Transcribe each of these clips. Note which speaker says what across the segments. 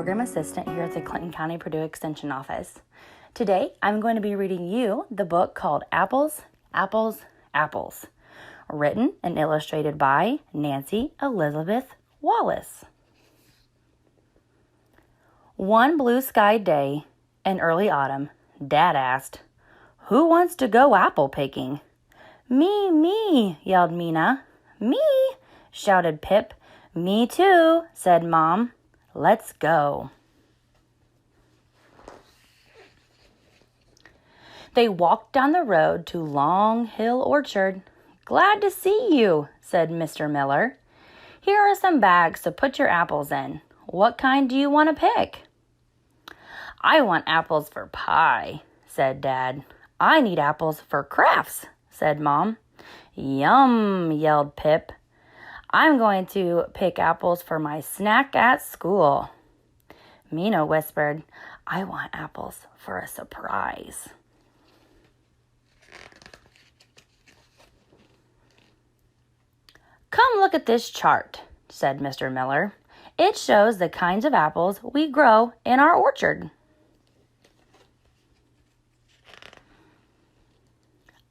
Speaker 1: Program Assistant here at the Clinton County Purdue Extension Office. Today, I'm going to be reading you the book called Apples, Apples, Apples, written and illustrated by Nancy Elizabeth Wallace. One blue sky day in early autumn, Dad asked, "Who wants to go apple picking?" Me, yelled Mina. Me, shouted Pip. Me too, said Mom. Let's go. They walked down the road to Long Hill Orchard. Glad to see you, said Mr. Miller. Here are some bags to put your apples in. What kind do you want to pick? I want apples for pie, said Dad. I need apples for crafts, said Mom. Yum, yelled Pip. I'm going to pick apples for my snack at school. Mina whispered, I want apples for a surprise. Come look at this chart, said Mr. Miller. It shows the kinds of apples we grow in our orchard.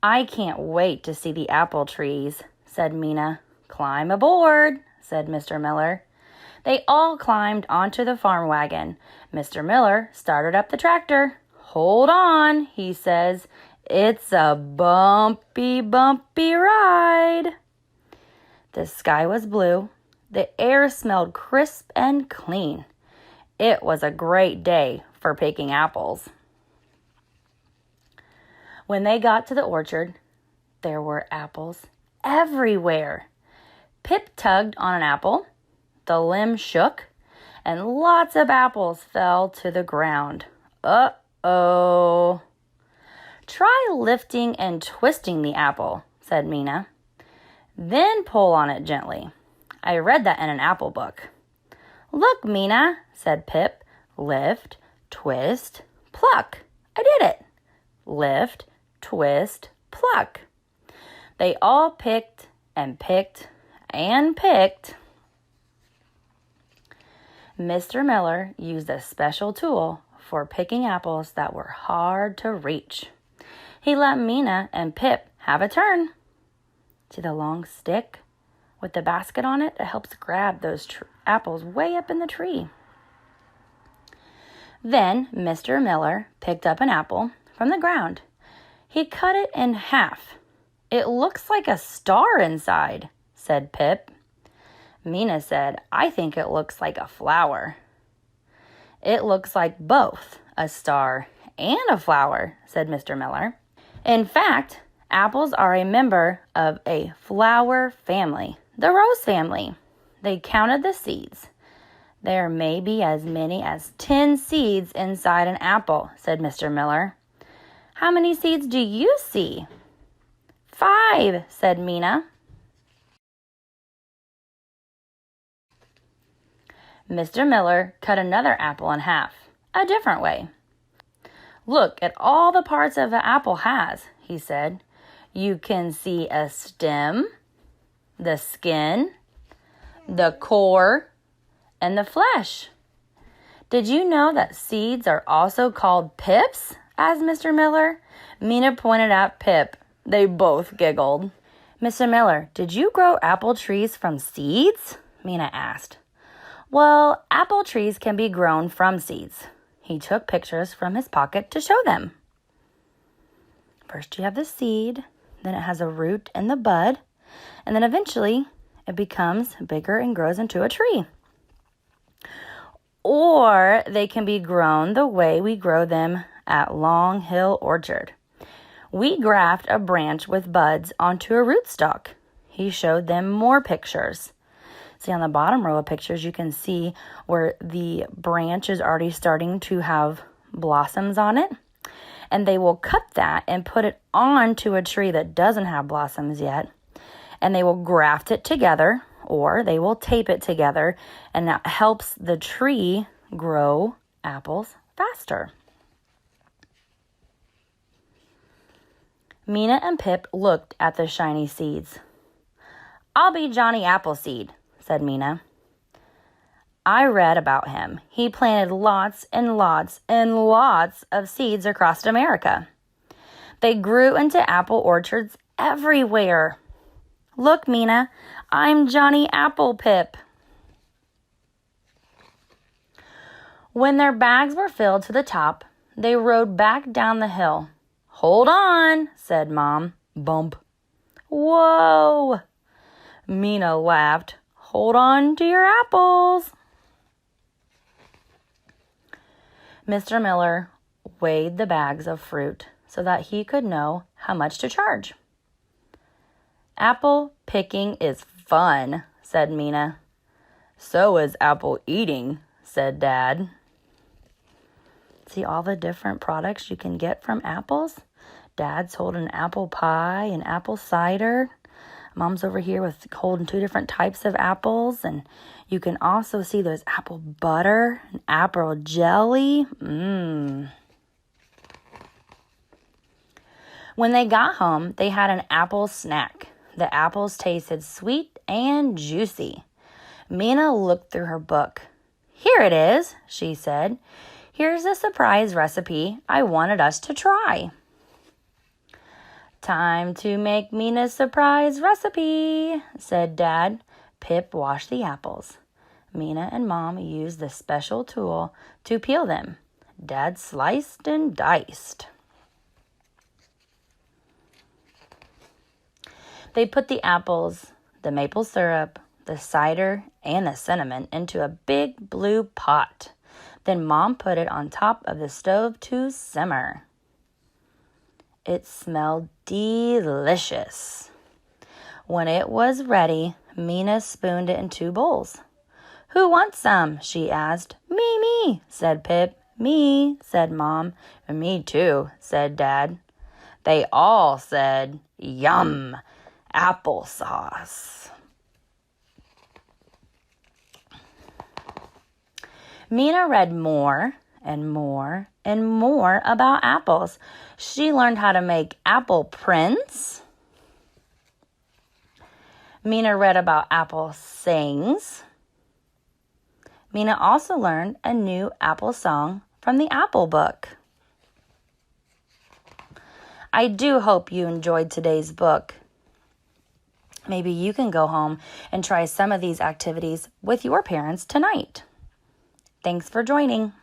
Speaker 1: I can't wait to see the apple trees, said Mina. Climb aboard, said Mr. Miller. They all climbed onto the farm wagon. Mr. Miller started up the tractor. Hold on, he says. It's a bumpy ride. The sky was blue. The air smelled crisp and clean. It was a great day for picking apples. When they got to the orchard, there were apples everywhere. Pip tugged on an apple, the limb shook, and lots of apples fell to the ground. Uh-oh. Try lifting and twisting the apple, said Mina. Then pull on it gently. I read that in an apple book. Look, Mina, said Pip. Lift, twist, pluck. I did it. Lift, twist, pluck. They all picked and picked and picked. Mr. Miller used a special tool for picking apples that were hard to reach. He let Mina and Pip have a turn. See the long stick with the basket on it? It helps grab those apples way up in the tree. Then Mr. Miller picked up an apple from the ground. He cut it in half. It looks like a star inside, said Pip. Mina said, I think it looks like a flower. It looks like both a star and a flower, said Mr. Miller. In fact, apples are a member of a flower family, the rose family. They counted the seeds. There may be as many as 10 seeds inside an apple, said Mr. Miller. How many seeds do you see? 5, said Mina. Mr. Miller cut another apple in half, a different way. Look at all the parts of an apple has, he said. You can see a stem, the skin, the core, and the flesh. Did you know that seeds are also called pips? Asked Mr. Miller. Mina pointed at Pip. They both giggled. Mr. Miller, did you grow apple trees from seeds? Mina asked. Well, apple trees can be grown from seeds. He took pictures from his pocket to show them. First you have the seed, then it has a root and the bud, and then eventually it becomes bigger and grows into a tree. Or they can be grown the way we grow them at Long Hill Orchard. We graft a branch with buds onto a rootstock. He showed them more pictures. See, on the bottom row of pictures, you can see where the branch is already starting to have blossoms on it. And they will cut that and put it onto a tree that doesn't have blossoms yet. And they will graft it together, or they will tape it together. And that helps the tree grow apples faster. Mina and Pip looked at the shiny seeds. I'll be Johnny Appleseed, said Mina. I read about him. He planted lots and lots and lots of seeds across America. They grew into apple orchards everywhere. Look, Mina, I'm Johnny Apple Pip. When their bags were filled to the top, they rode back down the hill. Hold on, said Mom. Bump. Whoa! Mina laughed. Hold on to your apples. Mr. Miller weighed the bags of fruit so that he could know how much to charge. Apple picking is fun, said Mina. So is apple eating, said Dad. See all the different products you can get from apples? Dad's holding apple pie and apple cider. Mom's over here with holding 2 different types of apples. And you can also see there's apple butter and apple jelly. When they got home, they had an apple snack. The apples tasted sweet and juicy. Mina looked through her book. Here it is, she said. Here's a surprise recipe I wanted us to try. Time to make Mina's surprise recipe, said Dad. Pip washed the apples. Mina and Mom used the special tool to peel them. Dad sliced and diced. They put the apples, the maple syrup, the cider, and the cinnamon into a big blue pot. Then Mom put it on top of the stove to simmer. It smelled delicious. When it was ready, Mina spooned it in 2 bowls. Who wants some? She asked. Me, said Pip. Me, said Mom. Me too, said Dad. They all said, yum, applesauce. Mina read more and more and more about apples. She learned how to make apple prints. Mina read about apple sayings. Mina also learned a new apple song from the Apple Book. I do hope you enjoyed today's book. Maybe you can go home and try some of these activities with your parents tonight. Thanks for joining.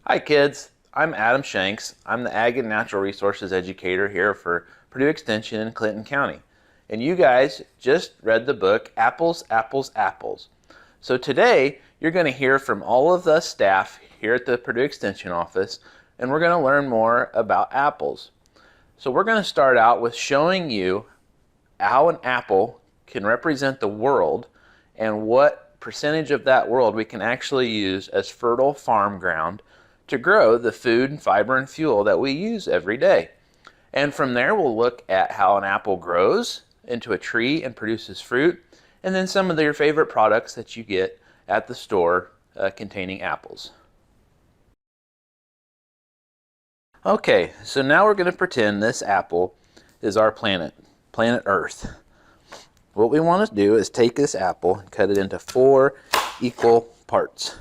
Speaker 2: Hi kids, I'm Adam Shanks. I'm the Ag and Natural Resources Educator here for Purdue Extension in Clinton County. And you guys just read the book, Apples, Apples, Apples. So today, you're going to hear from all of the staff here at the Purdue Extension office, and we're going to learn more about apples. So we're going to start out with showing you how an apple can represent the world and what percentage of that world we can actually use as fertile farm ground to grow the food and fiber and fuel that we use every day. And from there, we'll look at how an apple grows into a tree and produces fruit, and then some of your favorite products that you get at the store containing apples. Okay, so now we're going to pretend this apple is our planet Earth. What we want to do is take this apple and cut it into 4 equal parts.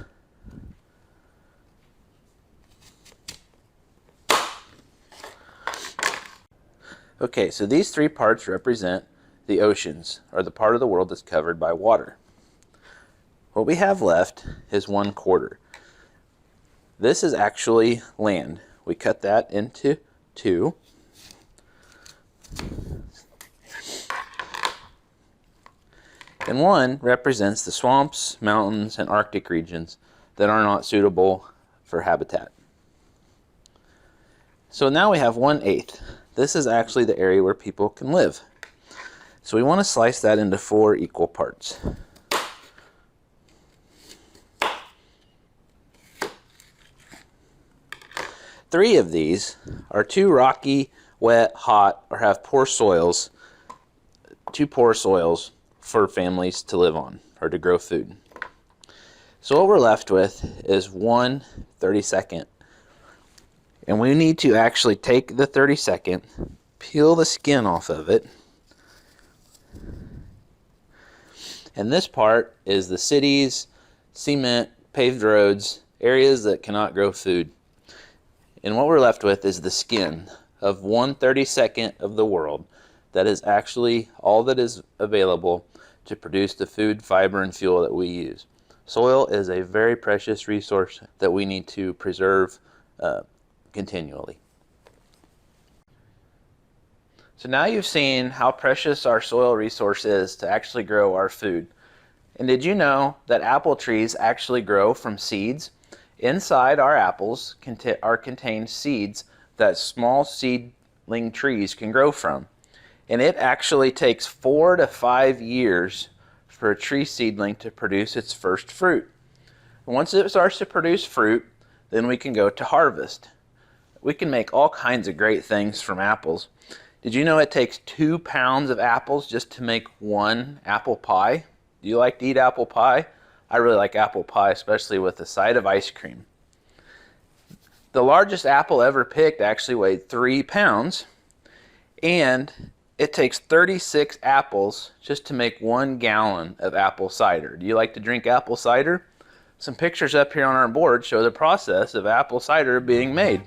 Speaker 2: Okay, so these 3 parts represent the oceans, or the part of the world that's covered by water. What we have left is 1/4. This is actually land. We cut that into 2. And 1 represents the swamps, mountains, and Arctic regions that are not suitable for habitat. So now we have 1/8. This is actually the area where people can live. So we want to slice that into 4 equal parts. Three of these are too rocky, wet, hot, or have poor soils, too poor soils for families to live on or to grow food. So what we're left with is 1 32nd. And we need to actually take the 32nd, peel the skin off of it, And this part is the cities, cement, paved roads, areas that cannot grow food. And what we're left with is the skin of 1/32 of the world. That is actually all that is available to produce the food, fiber, and fuel that we use. Soil is a very precious resource that we need to preserve continually. So now you've seen how precious our soil resource is to actually grow our food. And did you know that apple trees actually grow from seeds? Inside our apples are contained seeds that small seedling trees can grow from. And it actually takes 4 to 5 years for a tree seedling to produce its first fruit. Once it starts to produce fruit, then we can go to harvest. We can make all kinds of great things from apples. Did you know it takes 2 pounds of apples just to make 1 apple pie? Do you like to eat apple pie? I really like apple pie, especially with a side of ice cream. The largest apple ever picked actually weighed 3 pounds, and it takes 36 apples just to make 1 gallon of apple cider. Do you like to drink apple cider? Some pictures up here on our board show the process of apple cider being made.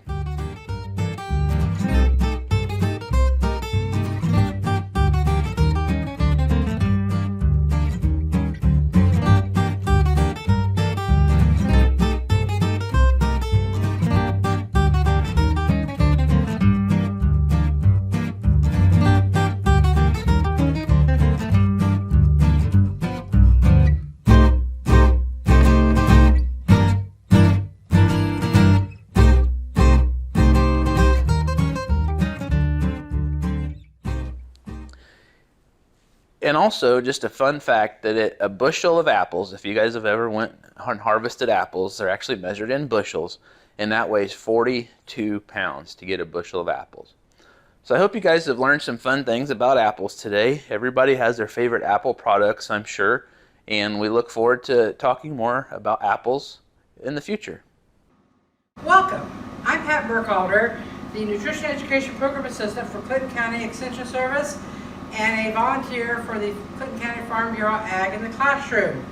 Speaker 2: And also, just a fun fact that a bushel of apples, if you guys have ever went and harvested apples, they're actually measured in bushels, and that weighs 42 pounds to get a bushel of apples. So I hope you guys have learned some fun things about apples today. Everybody has their favorite apple products, I'm sure, and we look forward to talking more about apples in the future.
Speaker 3: Welcome. I'm Pat Burkhalter, the Nutrition Education Program Assistant for Clinton County Extension Service and a volunteer for the Clinton County Farm Bureau Ag in the Classroom.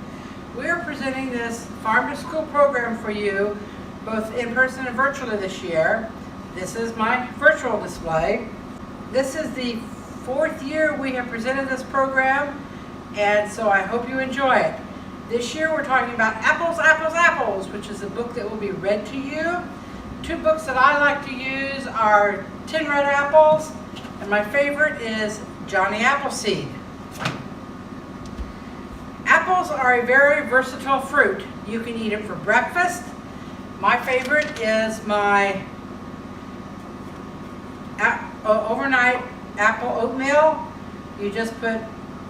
Speaker 3: We are presenting this Farm to School program for you, both in person and virtually this year. This is my virtual display. This is the 4th year we have presented this program, and so I hope you enjoy it. This year we're talking about Apples, Apples, Apples, which is a book that will be read to you. 2 books that I like to use are 10 Red Apples, and my favorite is Johnny Appleseed. Apples are a very versatile fruit. You can eat them for breakfast. My favorite is my overnight apple oatmeal. You just put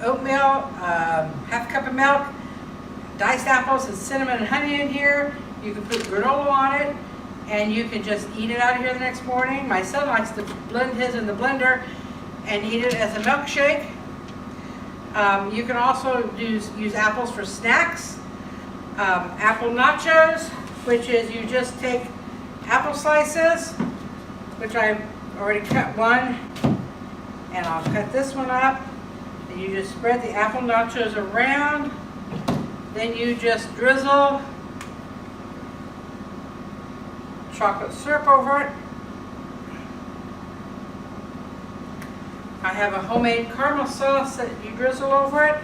Speaker 3: oatmeal, half cup of milk, diced apples and cinnamon and honey in here. You can put granola on it, and you can just eat it out of here the next morning. My son likes to blend his in the blender and eat it as a milkshake. You can also use apples for snacks. Apple nachos, which is you just take apple slices, which I've already cut one, and I'll cut this one up. And you just spread the apple nachos around. Then you just drizzle chocolate syrup over it. I have a homemade caramel sauce that you drizzle over it.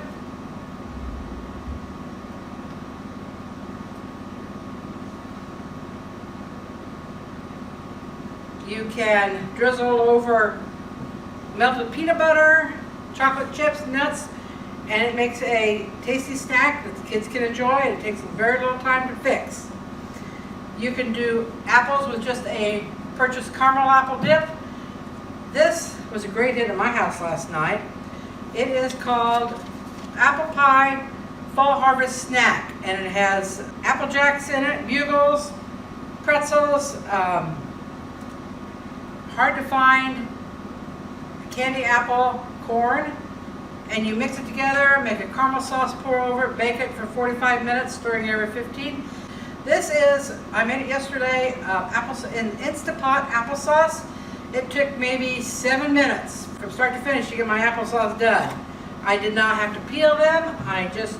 Speaker 3: You can drizzle over melted peanut butter, chocolate chips, nuts, and it makes a tasty snack that the kids can enjoy, and it takes very little time to fix. You can do apples with just a purchased caramel apple dip. This was a great hit at my house last night. It is called Apple Pie Fall Harvest Snack, and it has Apple Jacks in it, bugles, pretzels, hard to find candy apple corn, and you mix it together, make a caramel sauce, pour over it, bake it for 45 minutes, stirring every 15. This is, I made it yesterday, in Instapot applesauce. It took maybe 7 minutes from start to finish to get my applesauce done. I did not have to peel them. I just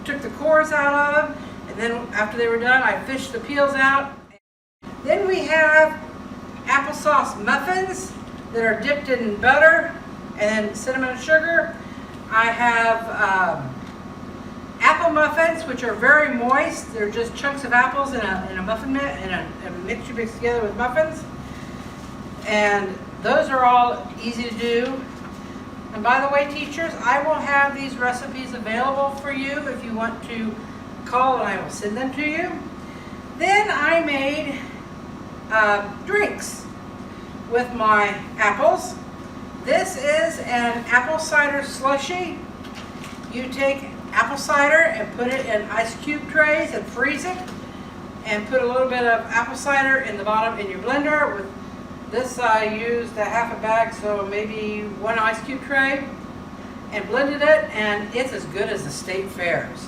Speaker 3: took the cores out of them, and then after they were done, I fished the peels out. Then we have applesauce muffins that are dipped in butter and cinnamon and sugar. I have apple muffins, which are very moist. They're just chunks of apples in a muffin mixture mixed together with muffins. And those are all easy to do. And by the way, teachers, I will have these recipes available for you if you want to call, and I will send them to you. Then I made drinks with my apples. This is an apple cider slushie. You take apple cider and put it in ice cube trays and freeze it, and put a little bit of apple cider in the bottom in your blender. With this I used a half a bag, so maybe 1 ice cube tray, and blended it, and it's as good as the state fairs.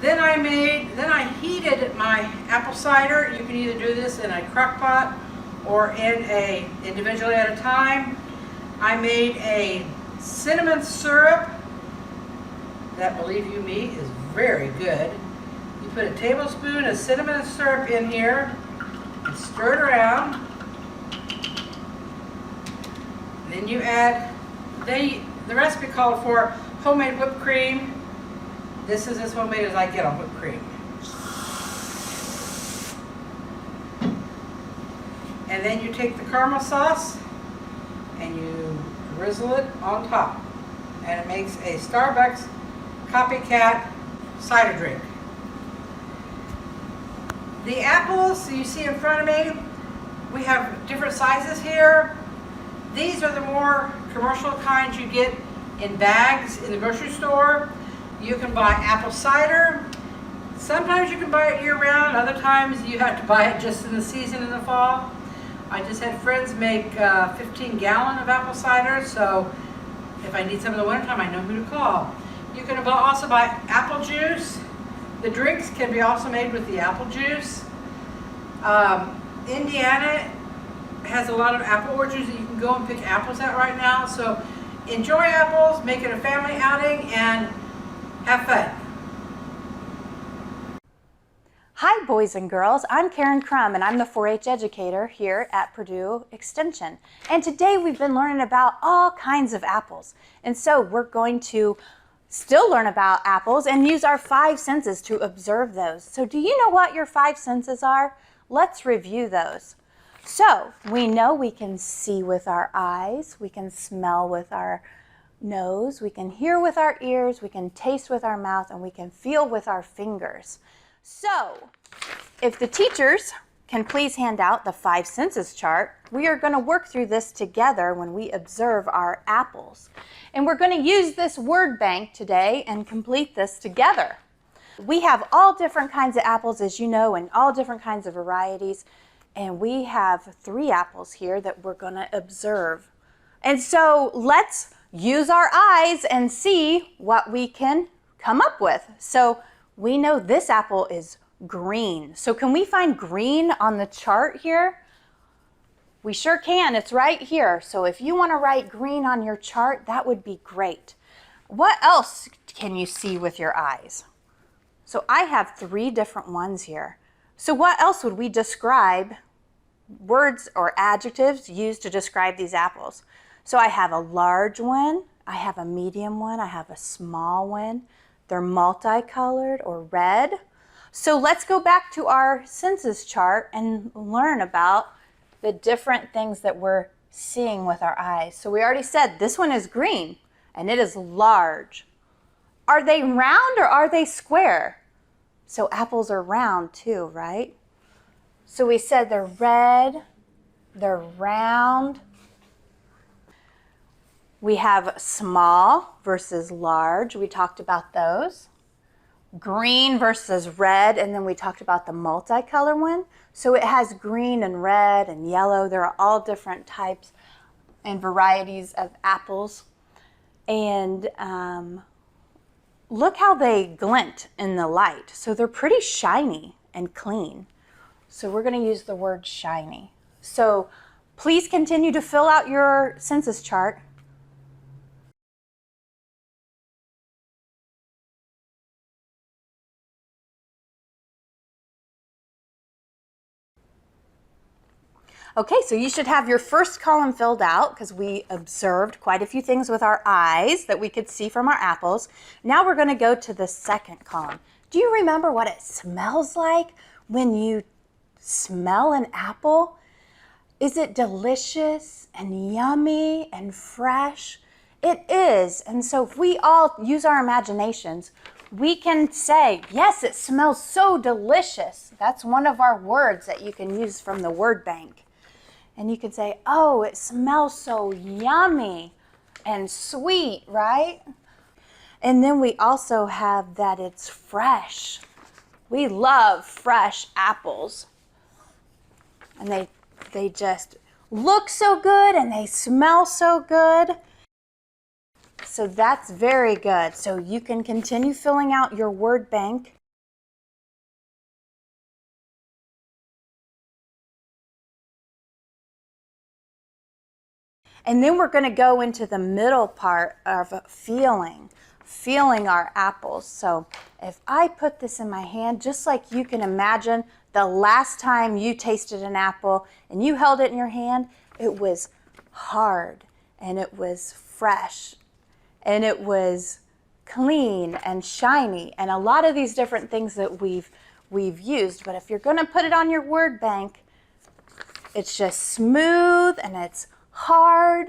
Speaker 3: Then I heated my apple cider. You can either do this in a crock pot or individually at a time. I made a cinnamon syrup that, believe you me, is very good. You put a tablespoon of cinnamon syrup in here and stir it around. And then you add, the recipe called for homemade whipped cream. This is as homemade as I get on whipped cream. And then you take the caramel sauce and you drizzle it on top. And it makes a Starbucks copycat cider drink. The apples you see in front of me, we have different sizes here. These are the more commercial kinds you get in bags in the grocery store. You can buy apple cider. Sometimes you can buy it year-round. Other times you have to buy it just in the season in the fall. I just had friends make 15-gallon of apple cider, so if I need some in the wintertime, I know who to call. You can also buy apple juice. The drinks can be also made with the apple juice. Indiana has a lot of apple orchards that you can go and pick apples at right now. So enjoy apples, make it a family outing, and have fun.
Speaker 1: Hi, boys and girls. I'm Karen Crum, and I'm the 4-H educator here at Purdue Extension. And today we've been learning about all kinds of apples. And so we're going to still learn about apples and use our 5 senses to observe those. So do you know what your 5 senses are? Let's review those. So we know we can see with our eyes, we can smell with our nose, we can hear with our ears, we can taste with our mouth, and we can feel with our fingers. So if the teachers can please hand out the 5 senses chart, we are going to work through this together when we observe our apples. And we're going to use this word bank today and complete this together. We have all different kinds of apples, as you know, and all different kinds of varieties. And we have 3 apples here that we're going to observe. And so let's use our eyes and see what we can come up with. So we know this apple is green. So can we find green on the chart here? We sure can. It's right here. So if you want to write green on your chart, that would be great. What else can you see with your eyes? So I have 3 different ones here. So what else would we describe, words or adjectives used to describe these apples? So I have a large one, I have a medium one, I have a small one. They're multicolored or red. So let's go back to our senses chart and learn about the different things that we're seeing with our eyes. So we already said this one is green and it is large. Are they round or are they square? So apples are round too, right? So we said they're red, they're round. We have small versus large. We talked about those. Green versus red, and then we talked about the multicolor one. So it has green and red and yellow. There are all different types and varieties of apples. And look how they glint in the light. So they're pretty shiny and clean. So we're going to use the word shiny. So please continue to fill out your census chart.
Speaker 4: Okay, so you should have your first column filled out because we observed quite a few things with our eyes that we could see from our apples. Now we're going to go to the second column. Do you remember what it smells like when you smell an apple? Is it delicious and yummy and fresh? It is. And so if we all use our imaginations, we can say, yes, it smells so delicious. That's one of our words that you can use from the word bank. And you can say, oh, it smells so yummy and sweet, right? And then we also have that it's fresh. We love fresh apples. And they just look so good and they smell so good. So that's very good. So you can continue filling out your word bank. And then we're going to go into the middle part of feeling our apples. So if I put this in my hand, just like you can imagine the last time you tasted an apple and you held it in your hand, it was hard and it was fresh and it was clean and shiny and a lot of these different things that we've used. But if you're going to put it on your word bank, it's just smooth and it's hard,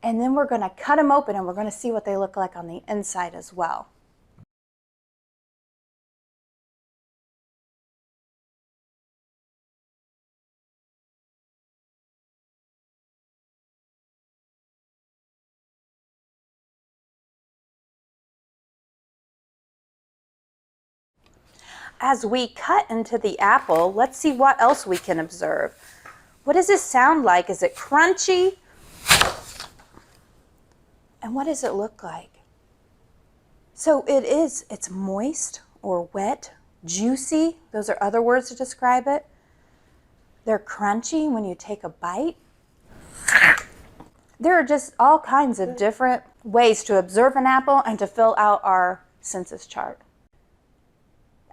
Speaker 4: and then we're going to cut them open and we're going to see what they look like on the inside as well. As we cut into the apple, let's see what else we can observe. What does this sound like? Is it crunchy? And what does it look like? So it's moist or wet, juicy. Those are other words to describe it. They're crunchy when you take a bite. There are just all kinds of different ways to observe an apple and to fill out our census chart.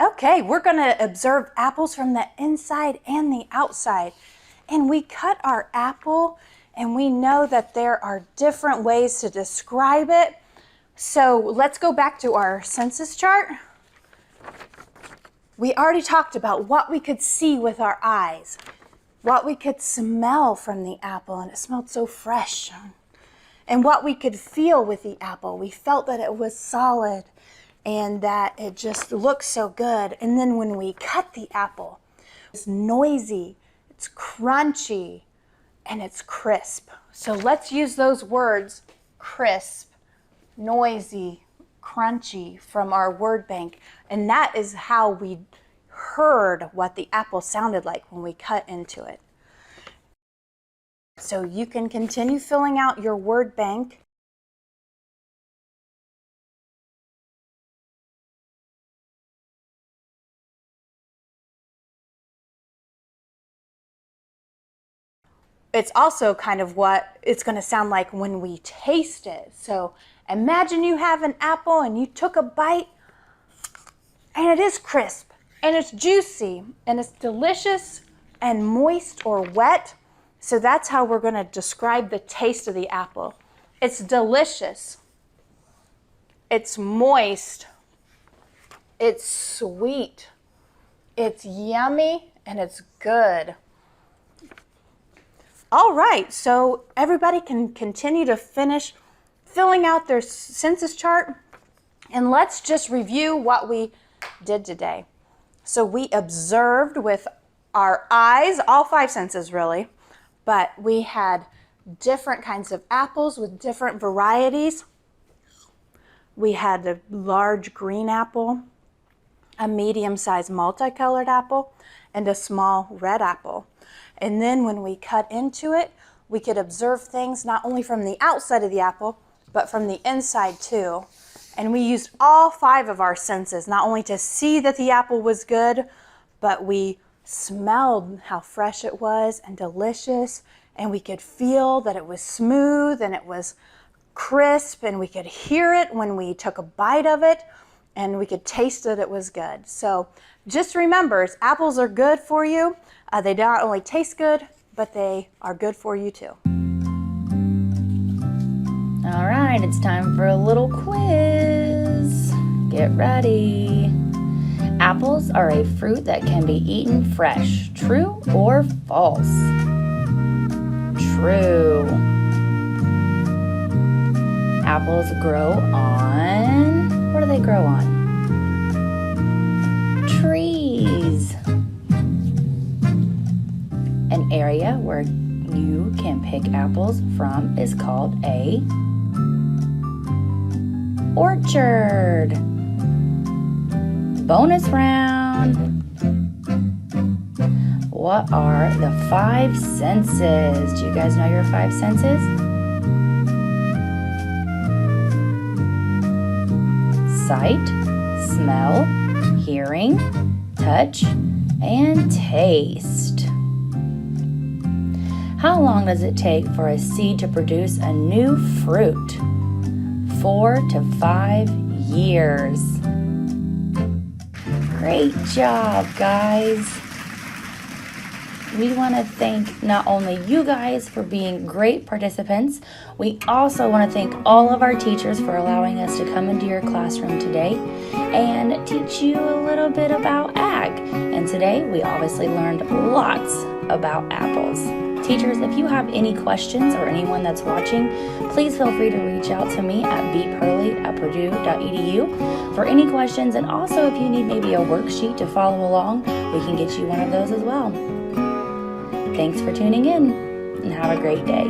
Speaker 4: Okay, we're going to observe apples from the inside and the outside. And we cut our apple and we know that there are different ways to describe it. So let's go back to our census chart. We already talked about what we could see with our eyes, what we could smell from the apple, and it smelled so fresh, and what we could feel with the apple. We felt that it was solid and that it just looked so good. And then when we cut the apple, it's noisy, it's crunchy, and it's crisp. So let's use those words, crisp, noisy, crunchy, from our word bank. And that is how we heard what the apple sounded like when we cut into it. So you can continue filling out your word bank. It's also kind of what it's going to sound like when we taste it. So imagine you have an apple and you took a bite and it is crisp and it's juicy and it's delicious and moist or wet. So that's how we're going to describe the taste of the apple. It's delicious. It's moist. It's sweet. It's yummy and it's good. All right, so everybody can continue to finish filling out their census chart. And let's just review what we did today. So we observed with our eyes, all 5 senses really, but we had different kinds of apples with different varieties. We had a large green apple, a medium-sized multicolored apple, and a small red apple. And then when we cut into it, we could observe things not only from the outside of the apple, but from the inside too. And we used all 5 of our senses, not only to see that the apple was good, but we smelled how fresh it was and delicious, and we could feel that it was smooth and it was crisp, and we could hear it when we took a bite of it, and we could taste that it was good. So just remember, apples are good for you. They not only taste good, but they are good for you too.
Speaker 1: All right, it's time for a little quiz. Get ready. Apples are a fruit that can be eaten fresh. True or false? True. Apples grow on... What do they grow on? Trees. An area where you can pick apples from is called a orchard. Bonus round. What are the 5 senses? Do you guys know your 5 senses? Sight, smell, hearing, touch, and taste. How long does it take for a seed to produce a new fruit? 4 to 5 years. Great job, guys. We want to thank not only you guys for being great participants, we also want to thank all of our teachers for allowing us to come into your classroom today and teach you a little bit about ag. And today we obviously learned lots about apples. Teachers, if you have any questions or anyone that's watching, please feel free to reach out to me at bpurley@purdue.edu for any questions. And also, if you need maybe a worksheet to follow along, we can get you one of those as well. Thanks for tuning in and have a great day.